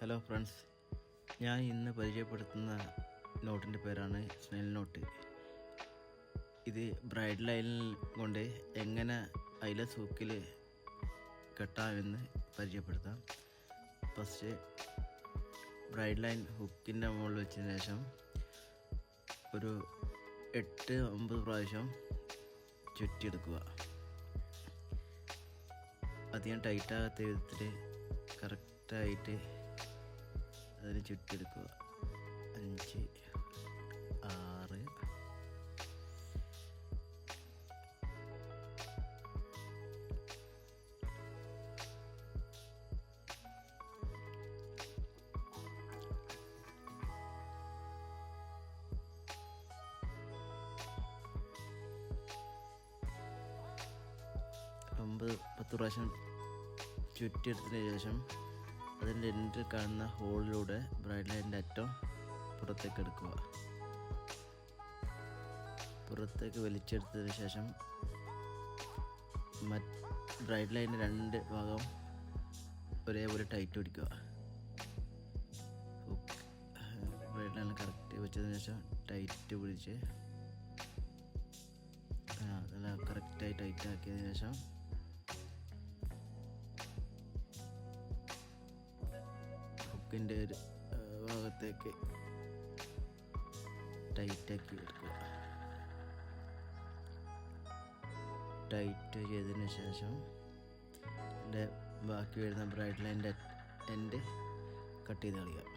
Hello friends, ഞാൻ ഇന്ന് പരിചയപ്പെടുത്തുന്ന നോട്ടിൻ്റെ പേരാണ് സ്നെയിൽ നോട്ട്. ഇത് ബ്രൈഡ് ലൈനിൽ കൊണ്ട് എങ്ങനെ അയില സൂക്കിൽ കെട്ടാമെന്ന് പരിചയപ്പെടുത്താം. ഫസ്റ്റ് ബ്രൈഡ് ലൈൻ ഹുക്കിൻ്റെ മുകളിൽ വെച്ചതിന് ശേഷം ഒരു 8-9 പ്രാവശ്യം ചുറ്റിയെടുക്കുക. അധികം ടൈറ്റാകാത്ത വിധത്തിൽ കറക്റ്റായിട്ട് അതിന് ചുറ്റിയെടുക്കുക. 5, 6, 9-10 പ്രാവശ്യം ചുറ്റിയെടുത്തതിന് ശേഷം അതിൻ്റെ എൻഡിൽ കാണുന്ന ഹോളിലൂടെ ബ്രൈഡ് ലൈനിൻ്റെ അറ്റം പുറത്തേക്ക് എടുക്കുക. പുറത്തേക്ക് വലിച്ചെടുത്തതിന് ശേഷം ബ്രൈഡ് ലൈനിൻ്റെ 2 ഭാഗം ഒരേപോലെ ടൈറ്റ് പിടിക്കുക. ബ്രൈഡ് ലൈനിൽ കറക്റ്റ് വെച്ചതിന് ശേഷം ടൈറ്റ് പിടിച്ച് അതെല്ലാം കറക്റ്റായി ടൈറ്റ് ആക്കിയതിന് ശേഷം ഹുക്കിൻ്റെ ഒരു ഭാഗത്തേക്ക് ടൈറ്റാക്കി എടുക്കുക. ടൈറ്റ് ചെയ്തതിന് ശേഷം ബാക്കി വരുന്ന ബ്രൈഡ് ലൈനിൻ്റെ എൻഡ് കട്ട് ചെയ്ത് കളയുക.